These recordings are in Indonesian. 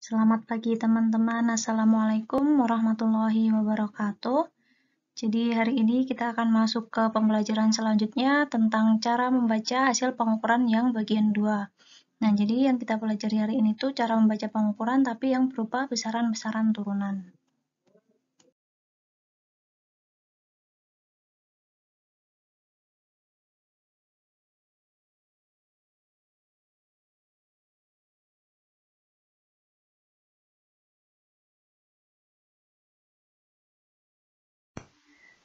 Selamat pagi teman-teman, Assalamualaikum warahmatullahi wabarakatuh. Jadi hari ini kita akan masuk ke pembelajaran selanjutnya tentang cara membaca hasil pengukuran yang bagian 2. Nah, jadi yang kita pelajari hari ini tuh cara membaca pengukuran tapi yang berupa besaran-besaran turunan.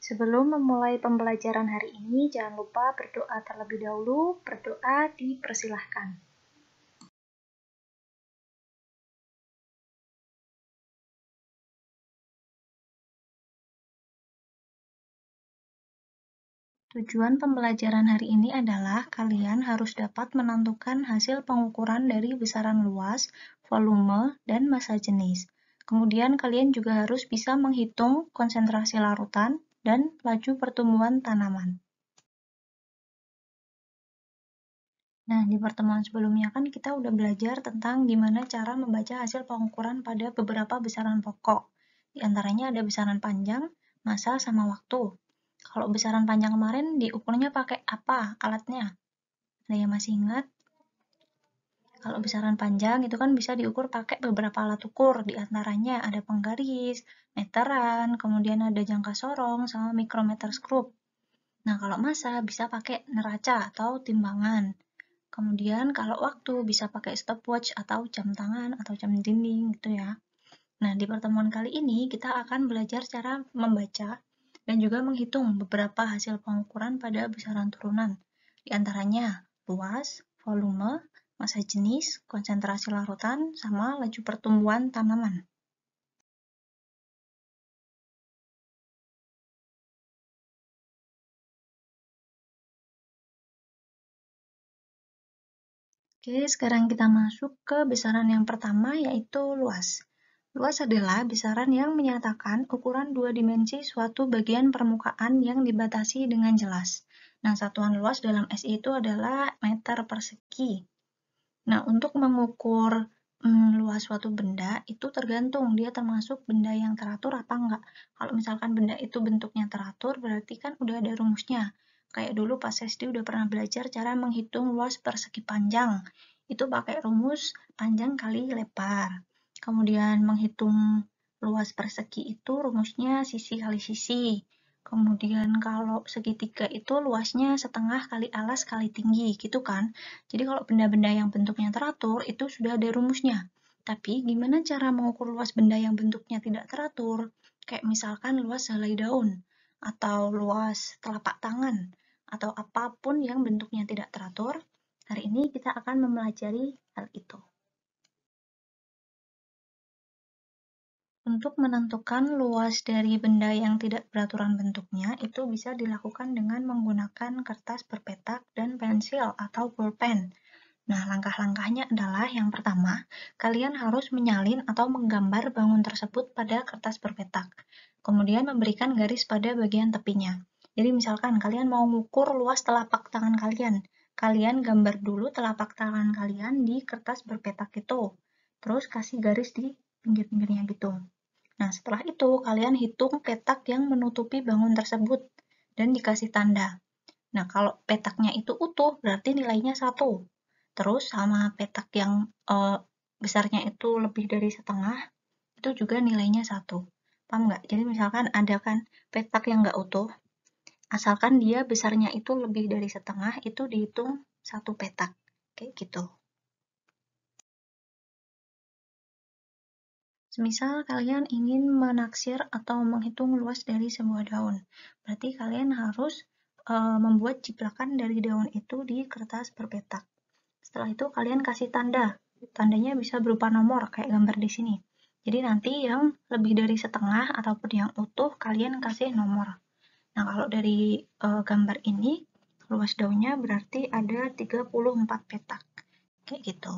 Sebelum memulai pembelajaran hari ini, jangan lupa berdoa terlebih dahulu. Berdoa dipersilahkan. Tujuan pembelajaran hari ini adalah kalian harus dapat menentukan hasil pengukuran dari besaran luas, volume, dan massa jenis. Kemudian kalian juga harus bisa menghitung konsentrasi larutan dan laju pertumbuhan tanaman. Nah, di pertemuan sebelumnya kan kita udah belajar tentang gimana cara membaca hasil pengukuran pada beberapa besaran pokok. Di antaranya ada besaran panjang, massa, sama waktu. Kalau besaran panjang kemarin diukurnya pakai apa alatnya? Ada yang masih ingat? Kalau besaran panjang itu kan bisa diukur pakai beberapa alat ukur, di antaranya ada penggaris, meteran, kemudian ada jangka sorong, sama mikrometer skrup. Nah, kalau massa bisa pakai neraca atau timbangan. Kemudian kalau waktu bisa pakai stopwatch atau jam tangan atau jam dinding gitu ya. Nah, di pertemuan kali ini kita akan belajar cara membaca dan juga menghitung beberapa hasil pengukuran pada besaran turunan. Di antaranya luas, volume, massa jenis, konsentrasi larutan, sama laju pertumbuhan tanaman. Oke, sekarang kita masuk ke besaran yang pertama, yaitu luas. Luas adalah besaran yang menyatakan ukuran dua dimensi suatu bagian permukaan yang dibatasi dengan jelas. Nah, satuan luas dalam SI itu adalah meter persegi. Nah, untuk mengukur luas suatu benda, itu tergantung dia termasuk benda yang teratur apa enggak. Kalau misalkan benda itu bentuknya teratur, berarti kan udah ada rumusnya. Kayak dulu pas SD udah pernah belajar cara menghitung luas persegi panjang. Itu pakai rumus panjang kali lebar. Kemudian menghitung luas persegi itu rumusnya sisi kali sisi. Kemudian kalau segitiga itu luasnya setengah kali alas kali tinggi, gitu kan. Jadi kalau benda-benda yang bentuknya teratur itu sudah ada rumusnya. Tapi gimana cara mengukur luas benda yang bentuknya tidak teratur? Kayak misalkan luas helai daun, atau luas telapak tangan, atau apapun yang bentuknya tidak teratur. Hari ini kita akan mempelajari hal itu. Untuk menentukan luas dari benda yang tidak beraturan bentuknya, itu bisa dilakukan dengan menggunakan kertas berpetak dan pensil atau pulpen. Nah, langkah-langkahnya adalah yang pertama, kalian harus menyalin atau menggambar bangun tersebut pada kertas berpetak. Kemudian memberikan garis pada bagian tepinya. Jadi misalkan kalian mau mengukur luas telapak tangan kalian, kalian gambar dulu telapak tangan kalian di kertas berpetak itu. Terus kasih garis di pinggir-pinggirnya gitu. Nah, setelah itu kalian hitung petak yang menutupi bangun tersebut dan dikasih tanda. Nah, kalau petaknya itu utuh, berarti nilainya 1. Terus sama petak yang besarnya itu lebih dari setengah, itu juga nilainya 1. Paham nggak? Jadi misalkan ada kan petak yang nggak utuh, asalkan dia besarnya itu lebih dari setengah, itu dihitung 1 petak. Kayak gitu. Semisal kalian ingin menaksir atau menghitung luas dari sebuah daun, berarti kalian harus membuat jiplakan dari daun itu di kertas berpetak. Setelah itu kalian kasih tanda. Tandanya bisa berupa nomor, kayak gambar di sini. Jadi nanti yang lebih dari setengah ataupun yang utuh, kalian kasih nomor. Nah, kalau dari gambar ini, luas daunnya berarti ada 34 petak. Kayak gitu.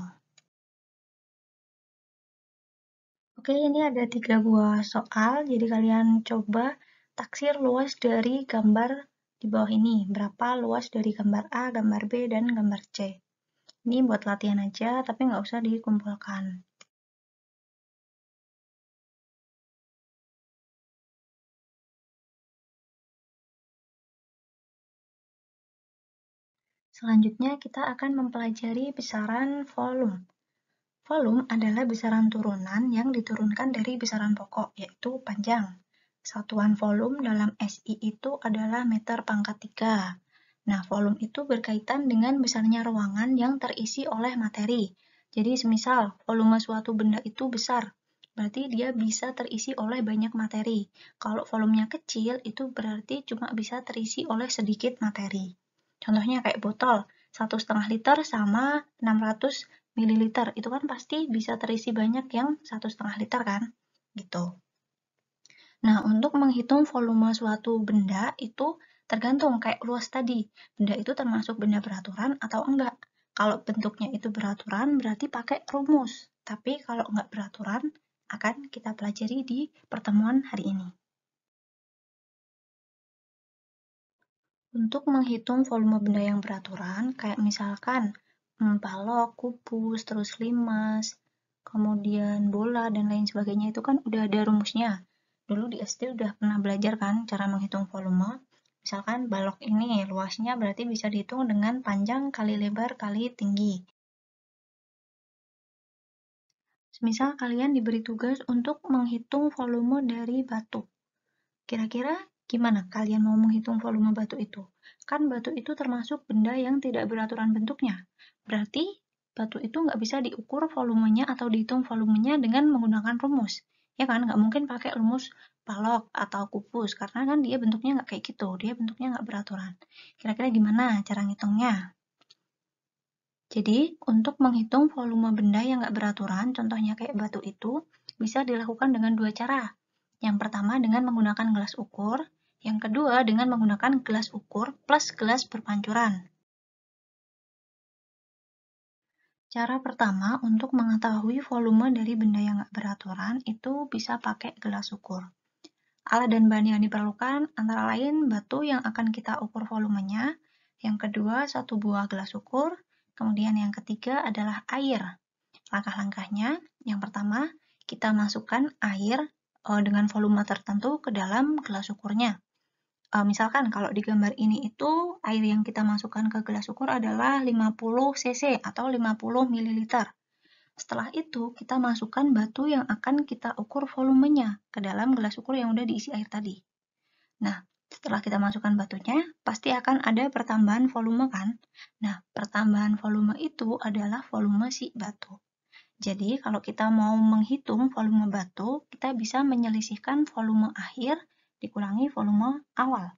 Oke, ini ada 3 buah soal, jadi kalian coba taksir luas dari gambar di bawah ini. Berapa luas dari gambar A, gambar B, dan gambar C. Ini buat latihan aja, tapi nggak usah dikumpulkan. Selanjutnya kita akan mempelajari besaran volume. Volume adalah besaran turunan yang diturunkan dari besaran pokok, yaitu panjang. Satuan volume dalam SI itu adalah meter pangkat 3. Nah, volume itu berkaitan dengan besarnya ruangan yang terisi oleh materi. Jadi, semisal volume suatu benda itu besar, berarti dia bisa terisi oleh banyak materi. Kalau volumenya kecil, itu berarti cuma bisa terisi oleh sedikit materi. Contohnya kayak botol, 1,5 liter sama 600 mililiter, itu kan pasti bisa terisi banyak yang 1,5 liter kan? Gitu. Nah, untuk menghitung volume suatu benda itu tergantung kayak luas tadi. Benda itu termasuk benda beraturan atau enggak. Kalau bentuknya itu beraturan berarti pakai rumus. Tapi kalau enggak beraturan akan kita pelajari di pertemuan hari ini. Untuk menghitung volume benda yang beraturan, kayak misalkan balok, kubus, terus limas, kemudian bola, dan lain sebagainya itu kan udah ada rumusnya. Dulu di SD udah pernah belajar kan cara menghitung volume. Misalkan balok ini luasnya berarti bisa dihitung dengan panjang kali lebar kali tinggi. Semisal kalian diberi tugas untuk menghitung volume dari batu. Kira-kira gimana kalian mau menghitung volume batu itu? Kan batu itu termasuk benda yang tidak beraturan bentuknya. Berarti batu itu nggak bisa diukur volumenya atau dihitung volumenya dengan menggunakan rumus. Ya kan, nggak mungkin pakai rumus balok atau kubus, karena kan dia bentuknya nggak kayak gitu, dia bentuknya nggak beraturan. Kira-kira gimana cara ngitungnya? Jadi, untuk menghitung volume benda yang nggak beraturan, contohnya kayak batu itu, bisa dilakukan dengan dua cara. Yang pertama dengan menggunakan gelas ukur, yang kedua dengan menggunakan gelas ukur plus gelas berpancuran. Cara pertama untuk mengetahui volume dari benda yang nggak beraturan itu bisa pakai gelas ukur. Alat dan bahan yang diperlukan antara lain batu yang akan kita ukur volumenya, yang kedua satu buah gelas ukur, kemudian yang ketiga adalah air. Langkah-langkahnya, yang pertama kita masukkan air dengan volume tertentu ke dalam gelas ukurnya. Misalkan kalau di gambar ini itu air yang kita masukkan ke gelas ukur adalah 50 cc atau 50 ml. Setelah itu, kita masukkan batu yang akan kita ukur volumenya ke dalam gelas ukur yang udah diisi air tadi. Nah, setelah kita masukkan batunya, pasti akan ada pertambahan volume kan? Nah, pertambahan volume itu adalah volume si batu. Jadi, kalau kita mau menghitung volume batu, kita bisa menyelisihkan volume akhir dikurangi volume awal.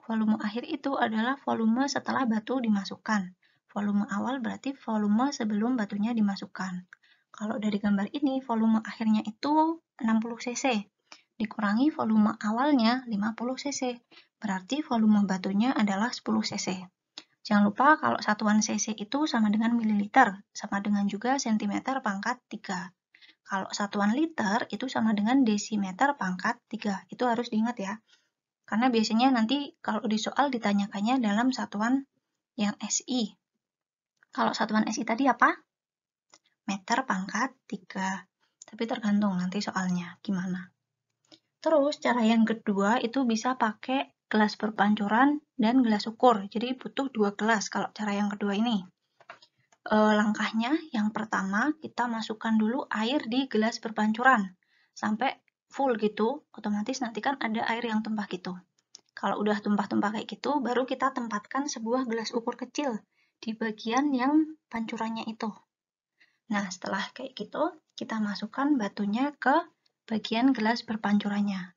Volume akhir itu adalah volume setelah batu dimasukkan. Volume awal berarti volume sebelum batunya dimasukkan. Kalau dari gambar ini, volume akhirnya itu 60 cc. Dikurangi volume awalnya 50 cc. Berarti volume batunya adalah 10 cc. Jangan lupa kalau satuan cc itu sama dengan mililiter, sama dengan juga sentimeter pangkat 3. Kalau satuan liter itu sama dengan desimeter pangkat 3. Itu harus diingat ya. Karena biasanya nanti kalau di soal ditanyakannya dalam satuan yang SI. Kalau satuan SI tadi apa? Meter pangkat 3. Tapi tergantung nanti soalnya gimana. Terus cara yang kedua itu bisa pakai gelas berpancuran dan gelas ukur. Jadi butuh 2 gelas kalau cara yang kedua ini. Langkahnya yang pertama kita masukkan dulu air di gelas berpancuran sampai full gitu, otomatis nanti kan ada air yang tumpah gitu. Kalau udah tumpah-tumpah kayak gitu, baru kita tempatkan sebuah gelas ukur kecil di bagian yang pancurannya itu. Nah, setelah kayak gitu, kita masukkan batunya ke bagian gelas berpancurannya.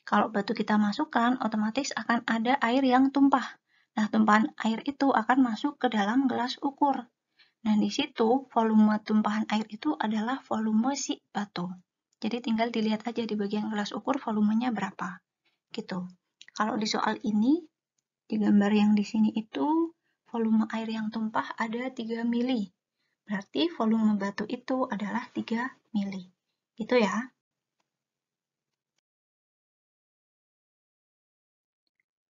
Kalau batu kita masukkan, otomatis akan ada air yang tumpah. Nah, tumpahan air itu akan masuk ke dalam gelas ukur. Nah, di situ volume tumpahan air itu adalah volume si batu. Jadi tinggal dilihat aja di bagian gelas ukur volumenya berapa. Gitu. Kalau di soal ini, di gambar yang di sini itu volume air yang tumpah ada 3 mili. Berarti volume batu itu adalah 3 mili. Gitu ya.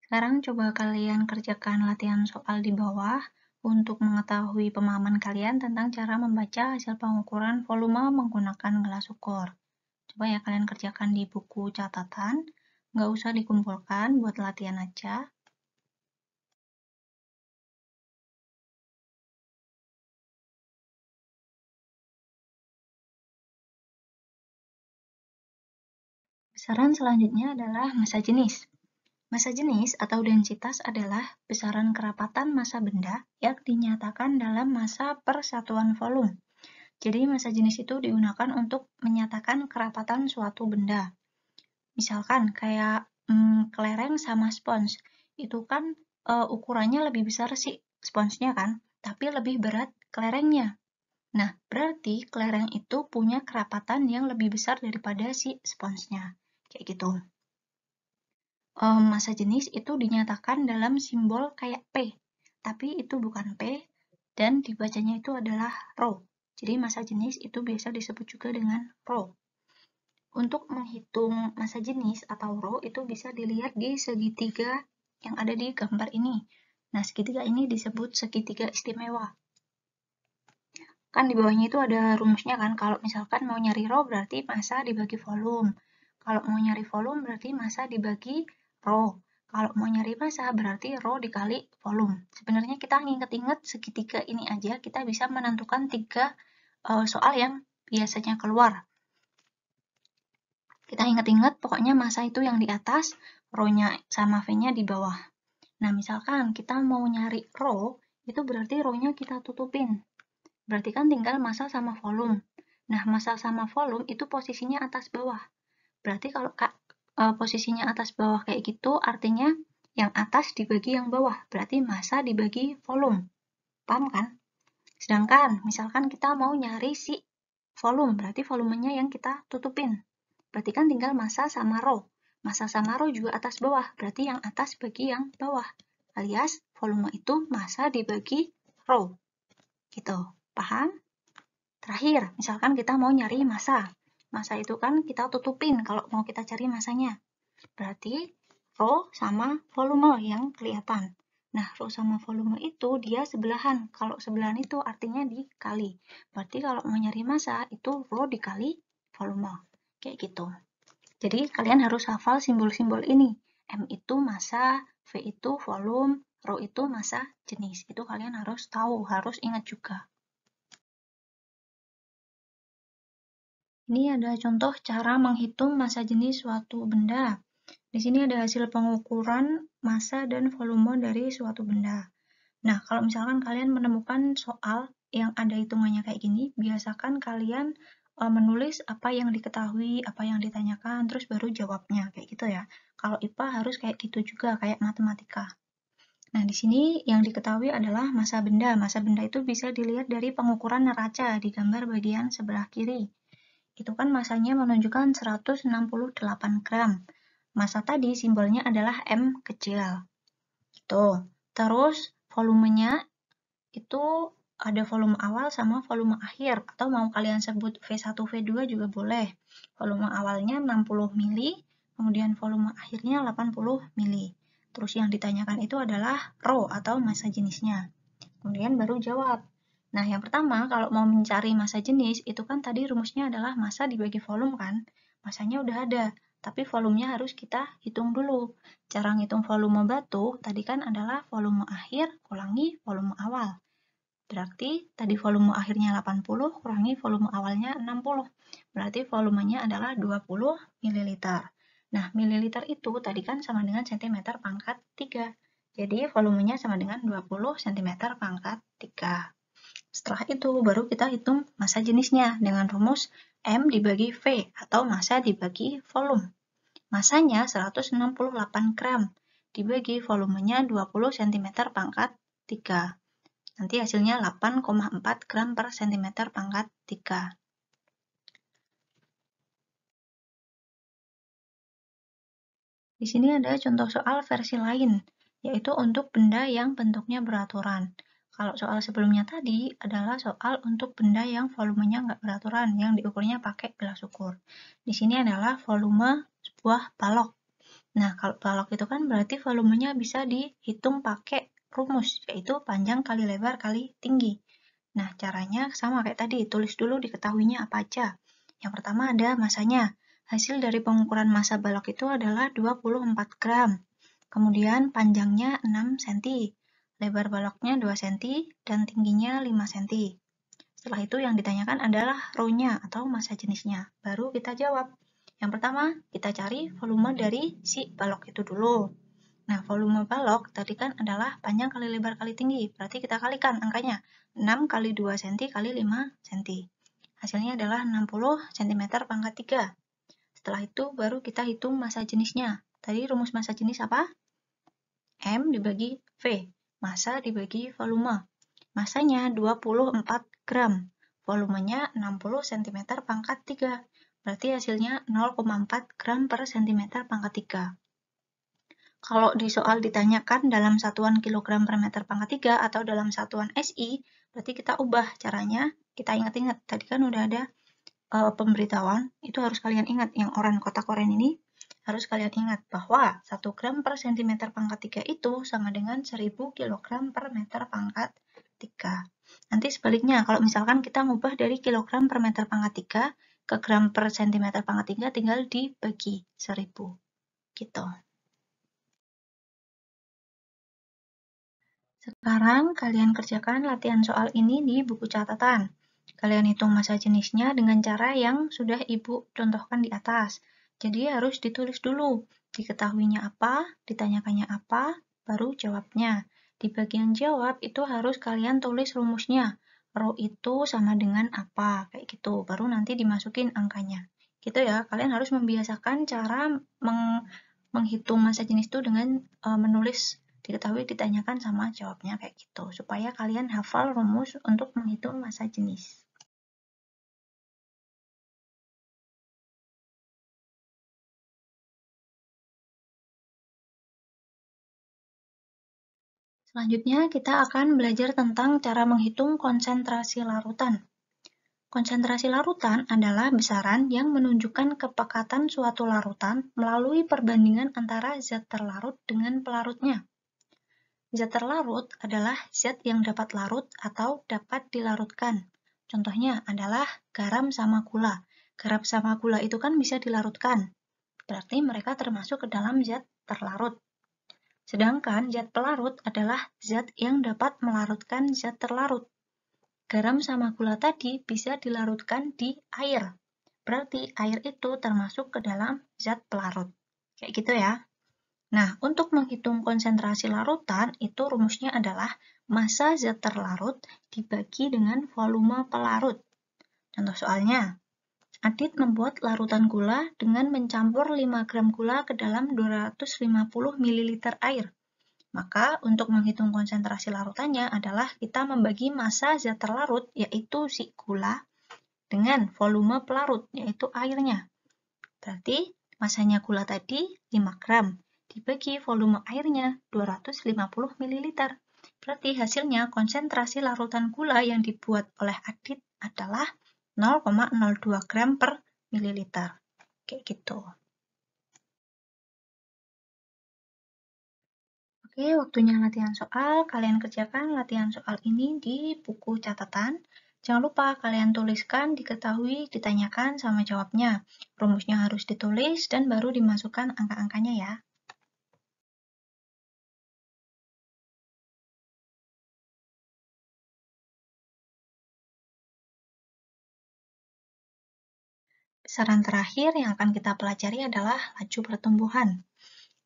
Sekarang coba kalian kerjakan latihan soal di bawah untuk mengetahui pemahaman kalian tentang cara membaca hasil pengukuran volume menggunakan gelas ukur. Coba ya kalian kerjakan di buku catatan, nggak usah dikumpulkan buat latihan aja. Besaran selanjutnya adalah massa jenis. Massa jenis atau densitas adalah besaran kerapatan massa benda yang dinyatakan dalam massa per satuan volume. Jadi massa jenis itu digunakan untuk menyatakan kerapatan suatu benda. Misalkan kayak kelereng sama spons, itu kan ukurannya lebih besar sih sponsnya kan, tapi lebih berat kelerengnya. Nah, berarti kelereng itu punya kerapatan yang lebih besar daripada si sponsnya. Kayak gitu. Massa jenis itu dinyatakan dalam simbol kayak P, tapi itu bukan P, dan dibacanya itu adalah rho. Jadi massa jenis itu biasa disebut juga dengan rho. Untuk menghitung massa jenis atau rho itu bisa dilihat di segitiga yang ada di gambar ini. Nah, segitiga ini disebut segitiga istimewa. Kan di bawahnya itu ada rumusnya kan, kalau misalkan mau nyari rho berarti massa dibagi volume. Kalau mau nyari volume berarti massa dibagi rho. Kalau mau nyari massa berarti rho dikali volume. Sebenarnya kita nginget-inget segitiga ini aja, kita bisa menentukan 3 soal yang biasanya keluar. Kita inget-inget pokoknya massa itu yang di atas, rho-nya sama V-nya di bawah. Nah, misalkan kita mau nyari rho, itu berarti rho-nya kita tutupin. Berarti kan tinggal massa sama volume. Nah, massa sama volume itu posisinya atas bawah. Berarti kalau posisinya atas bawah kayak gitu, artinya yang atas dibagi yang bawah. Berarti massa dibagi volume. Paham kan? Sedangkan, misalkan kita mau nyari si volume, berarti volumenya yang kita tutupin. Berarti kan tinggal massa sama rho. Massa sama rho juga atas bawah, berarti yang atas bagi yang bawah. Alias, volume itu massa dibagi rho. Gitu. Paham? Terakhir, misalkan kita mau nyari massa. Massa itu kan kita tutupin kalau mau kita cari massanya. Berarti rho sama volume yang kelihatan. Nah, rho sama volume itu dia sebelahan. Kalau sebelahan itu artinya dikali. Berarti kalau mau nyari massa itu rho dikali volume. Kayak gitu. Jadi kalian harus hafal simbol-simbol ini. M itu massa, V itu volume, rho itu massa jenis. Itu kalian harus tahu, harus ingat juga. Ini ada contoh cara menghitung massa jenis suatu benda. Di sini ada hasil pengukuran massa dan volume dari suatu benda. Nah, kalau misalkan kalian menemukan soal yang ada hitungannya kayak gini, biasakan kalian menulis apa yang diketahui, apa yang ditanyakan, terus baru jawabnya, kayak gitu ya. Kalau IPA harus kayak gitu juga, kayak matematika. Nah, di sini yang diketahui adalah massa benda. Massa benda itu bisa dilihat dari pengukuran neraca di gambar bagian sebelah kiri. Itu kan massanya menunjukkan 168 gram. Massa tadi simbolnya adalah M kecil. Tuh. Terus volumenya itu ada volume awal sama volume akhir, atau mau kalian sebut V1, V2 juga boleh. Volume awalnya 60 mili, kemudian volume akhirnya 80 mili. Terus yang ditanyakan itu adalah rho atau massa jenisnya. Kemudian baru jawab. Nah, yang pertama, kalau mau mencari massa jenis, itu kan tadi rumusnya adalah massa dibagi volume kan? Massanya udah ada, tapi volumenya harus kita hitung dulu. Cara ngitung volume batu, tadi kan adalah volume akhir kurangi volume awal. Berarti tadi volume akhirnya 80 kurangi volume awalnya 60. Berarti volumenya adalah 20 ml. Nah, mililiter itu tadi kan sama dengan cm pangkat 3. Jadi volumenya sama dengan 20 cm pangkat 3. Setelah itu baru kita hitung massa jenisnya dengan rumus M dibagi V atau massa dibagi volume. Massanya 168 gram dibagi volumenya 20 cm pangkat 3. Nanti hasilnya 8,4 gram per cm pangkat 3. Di sini ada contoh soal versi lain, yaitu untuk benda yang bentuknya beraturan. Kalau soal sebelumnya tadi adalah soal untuk benda yang volumenya nggak beraturan, yang diukurnya pakai gelas ukur. Di sini adalah volume sebuah balok. Nah, kalau balok itu kan berarti volumenya bisa dihitung pakai rumus, yaitu panjang kali lebar kali tinggi. Nah, caranya sama kayak tadi, tulis dulu diketahuinya apa aja. Yang pertama ada massanya. Hasil dari pengukuran massa balok itu adalah 24 gram. Kemudian panjangnya 6 cm, lebar baloknya 2 cm, dan tingginya 5 cm. Setelah itu yang ditanyakan adalah rho-nya atau massa jenisnya. Baru kita jawab. Yang pertama, kita cari volume dari si balok itu dulu. Nah, volume balok tadi kan adalah panjang kali lebar kali tinggi. Berarti kita kalikan angkanya. 6 kali 2 cm kali 5 cm. Hasilnya adalah 60 cm pangkat 3. Setelah itu baru kita hitung massa jenisnya. Tadi rumus massa jenis apa? M dibagi V. Massa dibagi volume. Massanya 24 gram. Volumenya 60 cm pangkat 3. Berarti hasilnya 0,4 gram per cm pangkat 3. Kalau di soal ditanyakan dalam satuan kilogram per meter pangkat 3 atau dalam satuan SI, berarti kita ubah caranya. Kita ingat-ingat, tadi kan udah ada pemberitahuan, itu harus kalian ingat. Yang kotak oranye ini harus kalian ingat bahwa 1 gram per cm pangkat 3 itu sama dengan 1000 kg per meter pangkat 3. Nanti sebaliknya, kalau misalkan kita ngubah dari kilogram per meter pangkat 3 ke gram per cm pangkat 3, tinggal dibagi 1000. Gitu. Sekarang kalian kerjakan latihan soal ini di buku catatan. Kalian hitung massa jenisnya dengan cara yang sudah Ibu contohkan di atas. Jadi harus ditulis dulu. Diketahuinya apa, ditanyakannya apa, baru jawabnya. Di bagian jawab itu harus kalian tulis rumusnya. Rho itu sama dengan apa, kayak gitu. Baru nanti dimasukin angkanya. Gitu ya, kalian harus membiasakan cara menghitung massa jenis itu dengan menulis diketahui, ditanyakan, sama jawabnya kayak gitu, supaya kalian hafal rumus untuk menghitung massa jenis. Selanjutnya, kita akan belajar tentang cara menghitung konsentrasi larutan. Konsentrasi larutan adalah besaran yang menunjukkan kepekatan suatu larutan melalui perbandingan antara zat terlarut dengan pelarutnya. Zat terlarut adalah zat yang dapat larut atau dapat dilarutkan. Contohnya adalah garam sama gula. Garam sama gula itu kan bisa dilarutkan. Berarti mereka termasuk ke dalam zat terlarut. Sedangkan zat pelarut adalah zat yang dapat melarutkan zat terlarut. Garam sama gula tadi bisa dilarutkan di air. Berarti air itu termasuk ke dalam zat pelarut. Kayak gitu ya. Nah, untuk menghitung konsentrasi larutan, itu rumusnya adalah massa zat terlarut dibagi dengan volume pelarut. Contoh soalnya, Adit membuat larutan gula dengan mencampur 5 gram gula ke dalam 250 ml air. Maka, untuk menghitung konsentrasi larutannya adalah kita membagi massa zat terlarut, yaitu si gula, dengan volume pelarut, yaitu airnya. Berarti, massanya gula tadi 5 gram. Dibagi volume airnya 250 ml. Berarti hasilnya konsentrasi larutan gula yang dibuat oleh Adit adalah 0,02 gram per mililiter. Kayak gitu. Oke, waktunya latihan soal. Kalian kerjakan latihan soal ini di buku catatan. Jangan lupa kalian tuliskan, diketahui, ditanyakan, sama jawabnya. Rumusnya harus ditulis dan baru dimasukkan angka-angkanya ya. Saran terakhir yang akan kita pelajari adalah laju pertumbuhan.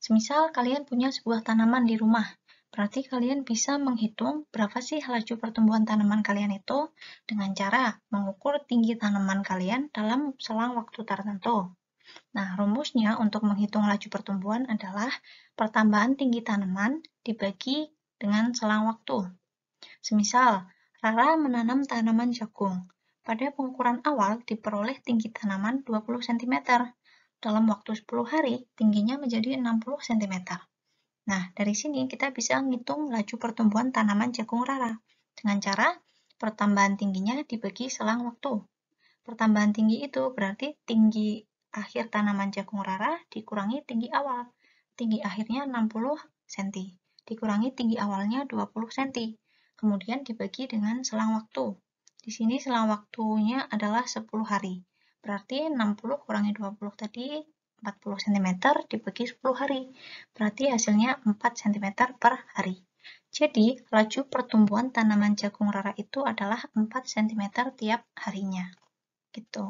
Semisal kalian punya sebuah tanaman di rumah, berarti kalian bisa menghitung berapa sih laju pertumbuhan tanaman kalian itu dengan cara mengukur tinggi tanaman kalian dalam selang waktu tertentu. Nah, rumusnya untuk menghitung laju pertumbuhan adalah pertambahan tinggi tanaman dibagi dengan selang waktu. Semisal, Rara menanam tanaman jagung. Pada pengukuran awal diperoleh tinggi tanaman 20 cm. Dalam waktu 10 hari, tingginya menjadi 60 cm. Nah, dari sini kita bisa menghitung laju pertumbuhan tanaman jagung Rara dengan cara pertambahan tingginya dibagi selang waktu. Pertambahan tinggi itu berarti tinggi akhir tanaman jagung Rara dikurangi tinggi awal. Tinggi akhirnya 60 cm, dikurangi tinggi awalnya 20 cm. Kemudian dibagi dengan selang waktu. Di sini selang waktunya adalah 10 hari. Berarti 60 kurangi 20 tadi 40 cm dibagi 10 hari. Berarti hasilnya 4 cm per hari. Jadi, laju pertumbuhan tanaman jagung Rara itu adalah 4 cm tiap harinya. Gitu.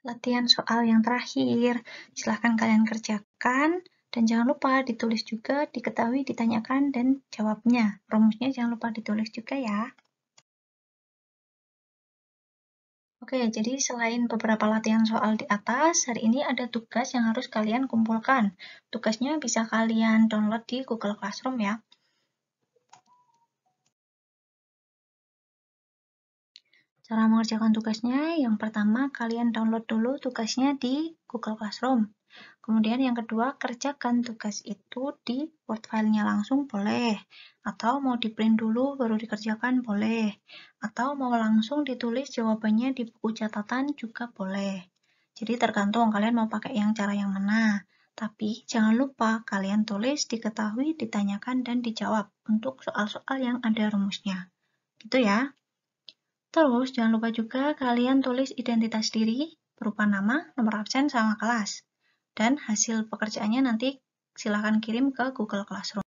latihan soal yang terakhir. Silahkan kalian kerjakan, dan jangan lupa ditulis juga, diketahui, ditanyakan, dan jawabnya. Rumusnya jangan lupa ditulis juga ya. Oke, jadi selain beberapa latihan soal di atas, hari ini ada tugas yang harus kalian kumpulkan. Tugasnya bisa kalian download di Google Classroom ya. Cara mengerjakan tugasnya, yang pertama kalian download dulu tugasnya di Google Classroom. Kemudian yang kedua, kerjakan tugas itu di Word file-nya langsung boleh. Atau mau di print dulu baru dikerjakan boleh. Atau mau langsung ditulis jawabannya di buku catatan juga boleh. Jadi tergantung kalian mau pakai cara yang mana. Tapi jangan lupa kalian tulis, diketahui, ditanyakan, dan dijawab untuk soal-soal yang ada rumusnya. Gitu ya. Terus, jangan lupa juga kalian tulis identitas diri berupa nama, nomor absen, sama kelas. Dan hasil pekerjaannya nanti silakan kirim ke Google Classroom.